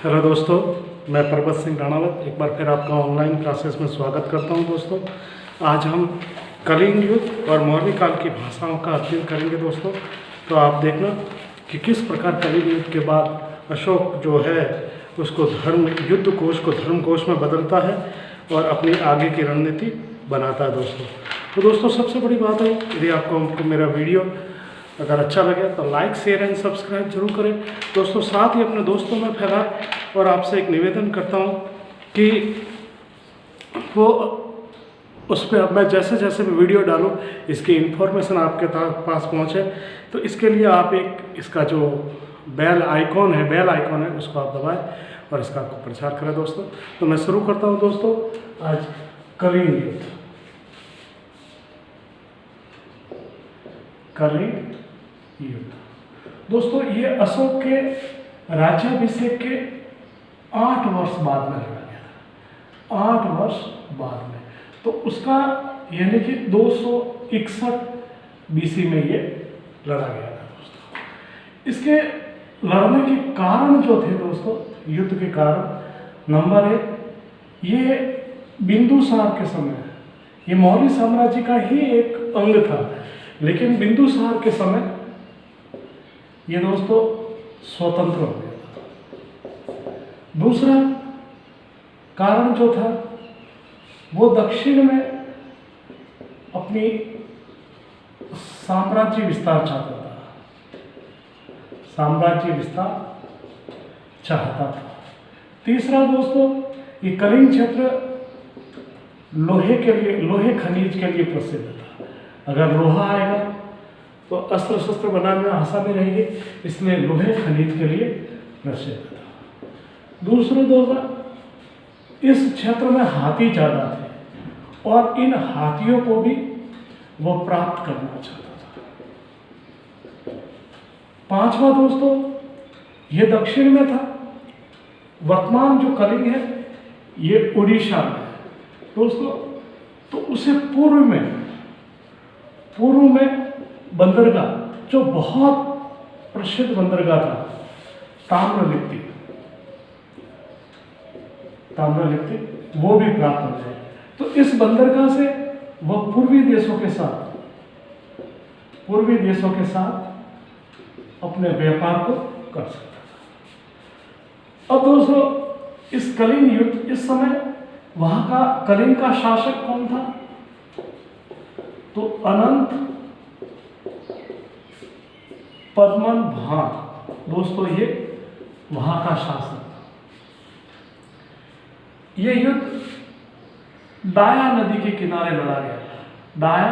Hello दोस्तों, मैं परबत सिंह राणावत एक बार फिर आपका ऑनलाइन क्लासेस में स्वागत करता हूं। दोस्तों, आज हम कलिंग युद्ध और मौर्य काल की भाषाओं का अध्ययन करेंगे। दोस्तों, तो आप देखना कि किस प्रकार कलिंग युद्ध के बाद अशोक जो है उसको युद्ध कोश को धर्म कोश में बदलता है और अपनी आगे की रणनीति बनाता है। दोस्तों, सबसे बड़ी बात है, यदि आपको मेरा वीडियो अगर अच्छा लगे तो लाइक शेयर एंड सब्सक्राइब जरूर करें। दोस्तों, साथ ही अपने दोस्तों में फैलाएं और आपसे एक निवेदन करता हूं कि वो उस पर अब मैं जैसे जैसे भी वीडियो डालूं इसकी इन्फॉर्मेशन आपके पास पहुंचे। तो इसके लिए आप इसका जो बेल आइकॉन है उसको आप दबाएं और इसका आपको प्रचार करें। दोस्तों, तो मैं शुरू करता हूं। दोस्तों, आज कलिंग युद्ध। दोस्तों, ये अशोक के राज्याभिषेक के 8 वर्ष बाद में लड़ा गया था। 8 वर्ष बाद में, तो उसका यानी कि 261 BC में ये लड़ा गया था। दोस्तों, इसके लड़ने के कारण जो थे दोस्तों, युद्ध के कारण, नंबर 1, ये बिंदुसार के समय, ये मौर्य साम्राज्य का ही एक अंग था, लेकिन बिंदुसार के समय ये दोस्तों स्वतंत्र हो गया था। दूसरा कारण जो था वो दक्षिण में अपनी साम्राज्य विस्तार चाहता था। तीसरा दोस्तों, ये कलिंग क्षेत्र लोहे खनिज के लिए प्रसिद्ध था। अगर लोहा आएगा तो अस्त्र शस्त्र बनाने में आसानी रहेगी, इसलिए लोहे खनिज के लिए प्रसिद्ध था। दूसरा दोस्तों, इस क्षेत्र में हाथी ज़्यादा थे और इन हाथियों को भी वो प्राप्त करना चाहता था। पांचवा दोस्तों, ये दक्षिण में था। वर्तमान जो कलिंग है ये उड़ीसा में है। दोस्तों, तो उसे पूर्व में बंदरगाह, जो बहुत प्रसिद्ध बंदरगाह था, ताम्रलिप्ति, वो भी प्राप्त हो जाए। तो इस बंदरगाह से वह पूर्वी देशों के साथ अपने व्यापार को कर सकता था। अब दोस्तों, इस कलिंग युद्ध, इस समय वहां का कलिंग का शासक कौन था? तो अनंत पद्मन भाग, दोस्तों, ये वहां का शासक था। ये युद्ध दाया नदी के किनारे लड़ा गया। दाया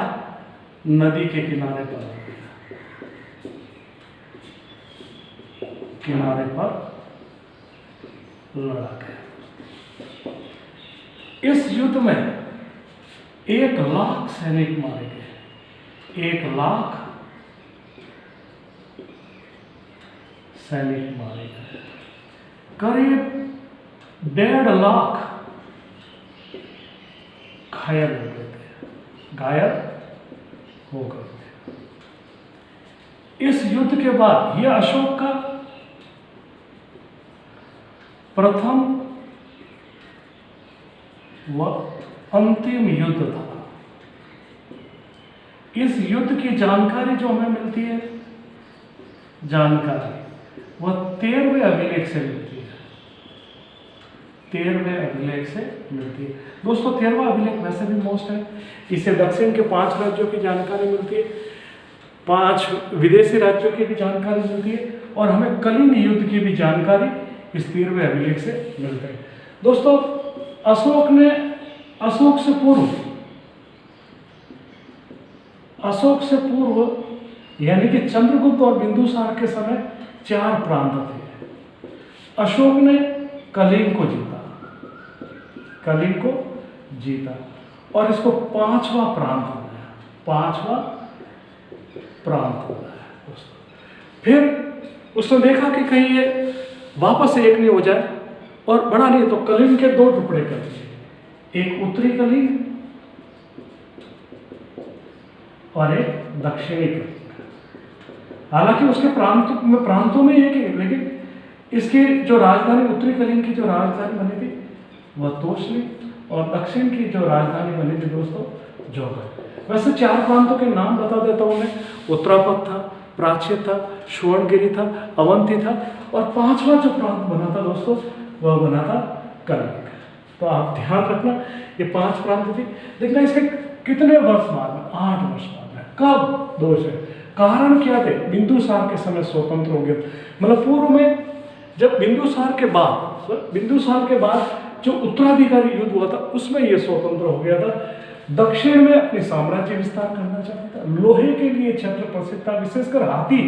नदी के किनारे पर लड़ा गया। इस युद्ध में 1 लाख सैनिक मारे गए। 1 लाख सैनिक मारे गए। करीब 1.5 लाख घायल हो गए थे। इस युद्ध के बाद यह अशोक का प्रथम व अंतिम युद्ध था। इस युद्ध की जानकारी जो हमें मिलती है, वह 13वें अभिलेख से मिलती है। 13वें अभिलेख से मिलती है। दोस्तों, 13वां अभिलेख वैसे भी मोस्ट है। इससे दक्षिण के 5 राज्यों की जानकारी मिलती है, 5 विदेशी राज्यों की भी जानकारी मिलती है, और हमें कलिंग युद्ध की भी जानकारी इस 13वें अभिलेख से मिलती है। दोस्तों, अशोक से पूर्व यानी कि चंद्रगुप्त और बिंदुसार के समय 4 प्रांत थे। अशोक ने कलिंग को जीता और इसको 5वां प्रांत बनाया। फिर उसने देखा कि कहीं ये वापस से एक नहीं हो जाए और बड़ा नहीं, तो कलिंग के 2 टुकड़े कर दिए, एक उत्तरी कलिंग और एक दक्षिणी कलिंग। हालांकि उसके प्रांतों में एक है, लेकिन इसकी जो राजधानी, उत्तरी कलिंग की जो राजधानी बनी थी वह तोशली, और दक्षिण की जो राजधानी बनी थी दोस्तों जौगड़। वैसे 4 प्रांतों के नाम बता देता हूँ मैं। उत्तरापथ था, प्राच्य था, सुवर्णगिरी था, अवंती था, और 5वां जो प्रांत बना था दोस्तों वह बना था कलिंग। तो आप ध्यान रखना ये 5 प्रांत थी। देखना इसके कितने वर्ष बाद में, 8 वर्ष बाद में। कब दोष है, कारण क्या थे, बिंदुसार के समय स्वतंत्र हो गया। मतलब पूर्व में जब बिंदुसार के बाद जो उत्तराधिकारी युद्ध हुआ था उसमें यह स्वतंत्र हो गया था। दक्षिण में अपने साम्राज्य विस्तार करना चाहता था, लोहे के लिए क्षेत्र प्रसिद्ध था, विशेषकर हाथी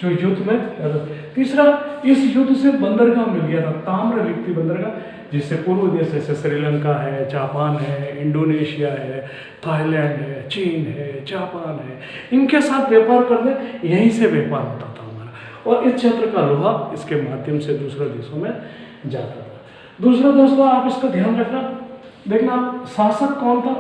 जो युद्ध में। तीसरा, इस युद्ध से बंदरगाह मिल गया था, ताम्रलिप्ति बंदरगाह, जिससे पूर्व देश जैसे श्रीलंका है, जापान है, इंडोनेशिया है, थाईलैंड है, चीन है, जापान है, इनके साथ व्यापार करने यहीं से व्यापार होता था हमारा। और इस क्षेत्र का लोहा इसके माध्यम से दूसरे देशों में जाता था। दूसरा दोस्तों आप इसका ध्यान रखना, देखना शासक कौन था,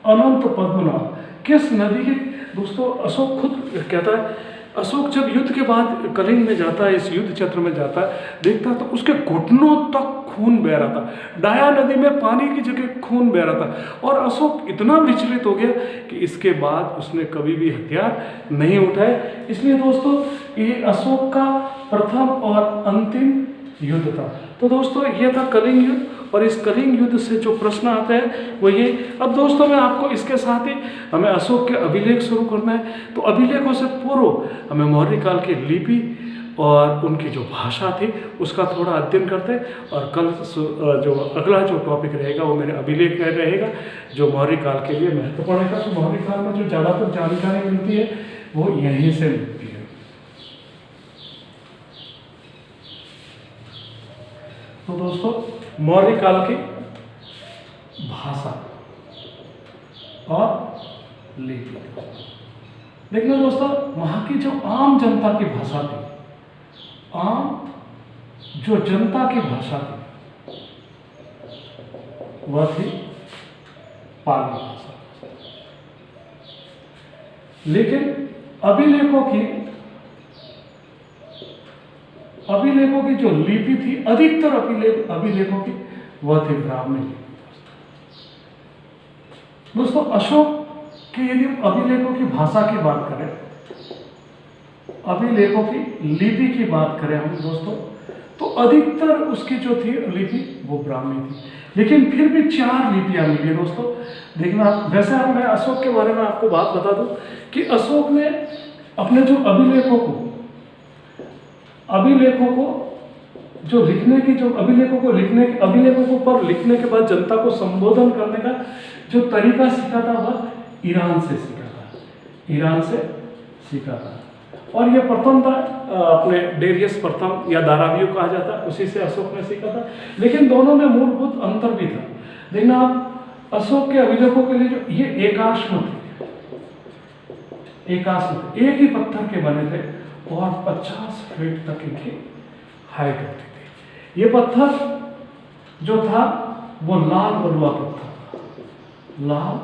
अनंत पद्मनाभ। किस नदी के, दोस्तों अशोक खुद कहता है, अशोक जब युद्ध के बाद कलिंग में जाता है, इस युद्ध क्षेत्र में जाता है, देखता तो उसके घुटनों तक खून बह रहा था, डाया नदी में पानी की जगह खून बह रहा था। और अशोक इतना विचलित हो गया कि इसके बाद उसने कभी भी हथियार नहीं उठाए। इसलिए दोस्तों ये अशोक का प्रथम और अंतिम युद्ध था। तो दोस्तों ये था कलिंग युद्ध, और इस कलिंग युद्ध से जो प्रश्न आता है वो ये। अब दोस्तों मैं आपको इसके साथ ही हमें अशोक के अभिलेख शुरू करना है। तो अभिलेखों से पूर्व हमें मौर्य काल की लिपि और उनकी जो भाषा थी उसका थोड़ा अध्ययन करते हैं। और कल जो अगला जो टॉपिक रहेगा वो मेरे अभिलेख का रहेगा, जो मौर्य काल के लिए महत्वपूर्ण रहेगा। तो मौर्य काल में जो ज़्यादातर जानकारी मिलती है वो यहीं से मिलती है। तो दोस्तों मौर्य काल की भाषा और लिपि, देखना दोस्तों वहाँ की जो आम जनता की भाषा थी, आम जो जनता की भाषा थी वह थी पाली भाषा। लेकिन अभिलेखों की जो लिपि थी, अधिकतर अभिलेखों की वह थी ब्राह्मी लिपि। दोस्तों अशोक के यदि अभिलेखों की भाषा की बात करें, अभिलेखों की लिपि की बात करें हम दोस्तों, तो अधिकतर उसकी जो थी लिपि वो ब्राह्मी थी। लेकिन फिर भी 4 लिपियां मिली दोस्तों। देखना वैसे मैं अशोक के बारे में आपको बात बता दूं कि अशोक ने अपने जो अभिलेखों को जो लिखने की, जो अभिलेखों को पर लिखने के बाद जनता को संबोधन करने का जो तरीका सीखा था वह ईरान से सीखा था। और यह प्रथम था अपने डेरियस प्रथम या दारावियो कहा जाता है, उसी से अशोक ने सीखा था। लेकिन दोनों में मूलभूत अंतर भी था। देखना आप अशोक के अभिलेखों के लिए जो ये एकाश्म थे, एक ही पत्थर के बने थे और 50 फीट तक इनकी हाइट होती थी। ये पत्थर जो था वो लाल बलुआ पत्थर था, लाल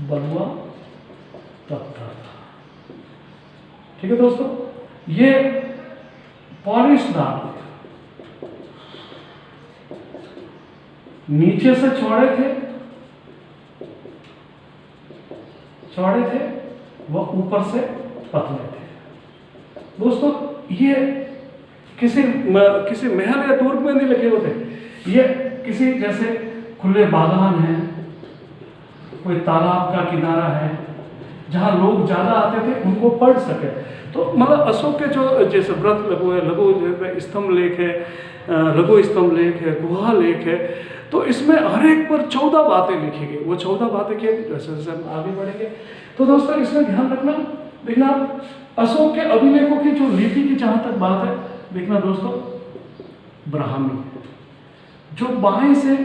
बलुआ पत्थर था। ठीक है दोस्तों, ये पॉलिश दाग नीचे से चौड़े थे, वह ऊपर से पतले थे। दोस्तों ये किसी महल या दुर्ग में नहीं लगे होते, ये किसी जैसे खुले बागान है, कोई तालाब का किनारा है जहाँ लोग ज़्यादा आते थे उनको पढ़ सके। तो मतलब अशोक के जो जैसे व्रत लघु है, लघु स्तंभ लेख है, लघु स्तंभ लेख है, गुहा लेख है, तो इसमें हर एक पर 14 बातें लिखी गई। वो 14 बातें क्या थी, जैसे जैसे हम आगे बढ़ेंगे। तो दोस्तों इसमें ध्यान रखना, देखना अशोक के अभिलेखों की जो लिपि की जहाँ तक बात है, देखना दोस्तों ब्राह्मी जो बाएं से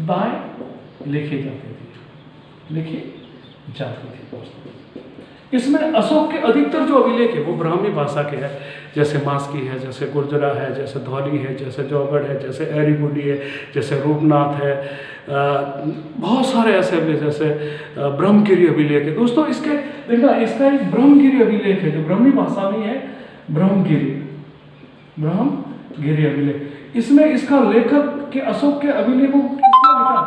दाएं लिखी जाती थी दोस्तों। इसमें अशोक के अधिकतर जो अभिलेख है वो ब्राह्मी भाषा के हैं, जैसे मास्की है, जैसे गुर्जरा है, जैसे धौली है, जैसे जौगड़ है, जैसे एरीगुडी है, जैसे रूपनाथ है, बहुत सारे ऐसे भी, जैसे ब्रह्मगिरी अभिलेख है। दोस्तों इसके देखना, इसका एक ब्रह्मगिरी अभिलेख है जो ब्राह्मी भाषा में है, ब्रह्मगिरि अभिलेख। इसमें इसका लेखक के अशोक के अभिलेखों को किसने लिखा?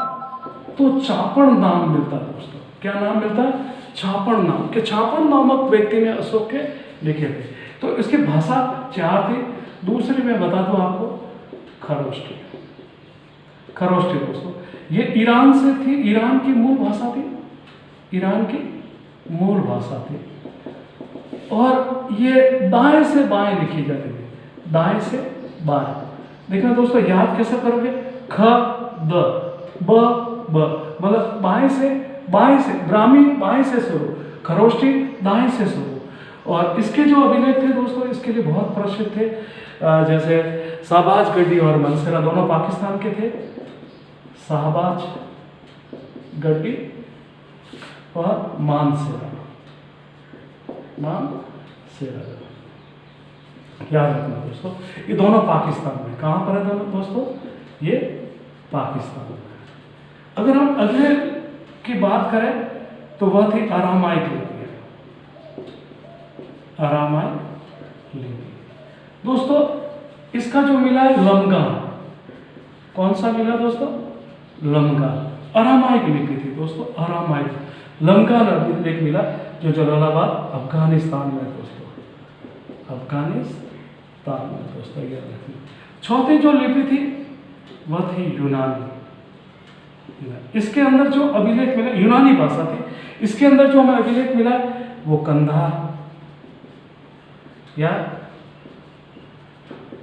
तो चापण नाम मिलता है दोस्तों। क्या नाम मिलता है? चापण नाम। के चापण नामक व्यक्ति ने अशोक के लिखे थे। तो इसकी भाषा 4 थी। दूसरी मैं बता दूं आपको, खरोष्टी दोस्तों, ये ईरान से थी, ईरान की मूल भाषा थी, और ये दाएं से बाएं लिखी जाती थी, दाएं से बाएं। देखना दोस्तों, याद कैसे करोगे? ख द ब मतलब बाएं से ब्राह्मी बाएं से शुरू, खरोष्टी दाएं से शुरू। और इसके जो अभिलेख थे दोस्तों, इसके लिए बहुत प्रसिद्ध थे, जैसे शाहबाज गढ़ी और मानसेरा, दोनों पाकिस्तान के थे। शाहबाज गढ़ी और मानसेरा याद रखना दोस्तों, ये दोनों पाकिस्तान में। कहाँ पर है दोस्तों? ये पाकिस्तान में। अगर हम अगले की बात करें तो वह थी अरामाइक लिपि। दोस्तों, इसका जो मिला है लमगान। कौन सा मिला दोस्तों? लमगान। अरामाइक लिपि थी दोस्तों, अरामाइक लमगान अभिलेख मिला, जो जलालाबाद अफगानिस्तान में दोस्तों, याद रखना। चौथी जो लिपि थी वह थी यूनानी। इसके अंदर जो अभिलेख मिला, यूनानी भाषा थी, इसके अंदर जो हमें अभिलेख मिला वो कंधार या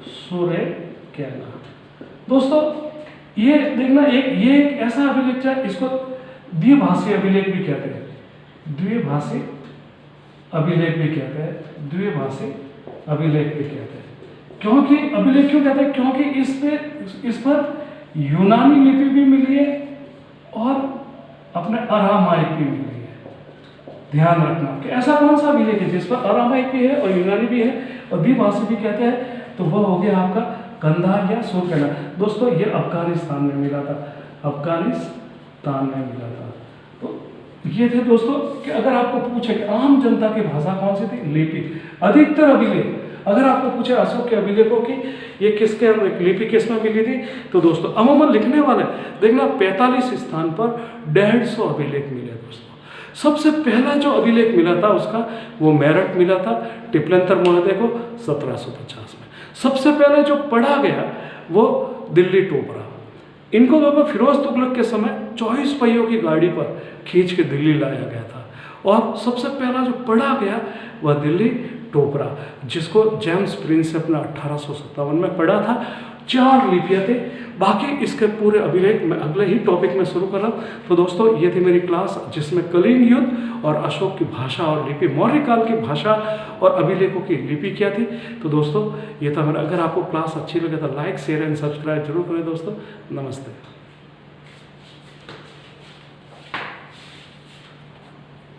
सुरेकेला। दोस्तों, ये देखना, ये एक ऐसा अभिलेख है, इसको द्विभाषी अभिलेख भी कहते हैं, द्विभाषी अभिलेख भी कहते हैं। क्योंकि अभिलेख क्यों कहते हैं? क्योंकि इस पर यूनानी लिपि भी मिली है और अपने अरामाइक भी मिली है। ध्यान रखना कि ऐसा कौन सा अभिलेख है जिस पर अरामाइक भी है और यूनानी भी है और द्विभाषी भी कहते हैं, तो वह हो गया आपका कंधार या सुरेकेला। दोस्तों, ये अफगानिस्तान में मिला था, तो ये थे दोस्तों कि अगर आपको पूछे कि आम जनता की भाषा कौन सी थी, लिपि। अधिकतर अभिलेख, अगर आपको पूछे अशोक के अभिलेखों की ये किसके लिपि किसमें मिली थी, तो दोस्तों अमूमन लिखने वाले देखना 45 स्थान पर 150 अभिलेख मिले दोस्तों। सबसे पहला जो अभिलेख मिला था उसका, वो मेरठ मिला था, टिप्लंतर महोदय को 1750 में। सबसे पहले जो पढ़ा गया वो दिल्ली टोपरा। इनको बाबा फिरोज तुगलक के समय 24 पहियों की गाड़ी पर खींच के दिल्ली लाया गया था, और सबसे पहला जो पढ़ा गया वह दिल्ली टोपरा, जिसको जेम्स प्रिंस ने अपना 1857 में पढ़ा था। 4 लिपियाँ थे। बाकी इसके पूरे अभिलेख मैं अगले ही टॉपिक में शुरू कर रहा हूँ। तो दोस्तों, ये थी मेरी क्लास जिसमें कलिंग युद्ध और अशोक की भाषा और लिपि, मौर्य काल की भाषा और अभिलेखों की लिपि क्या थी। तो दोस्तों, ये था मेरा। अगर आपको क्लास अच्छी लगे तो लाइक, शेयर एंड सब्सक्राइब जरूर करें दोस्तों। नमस्ते।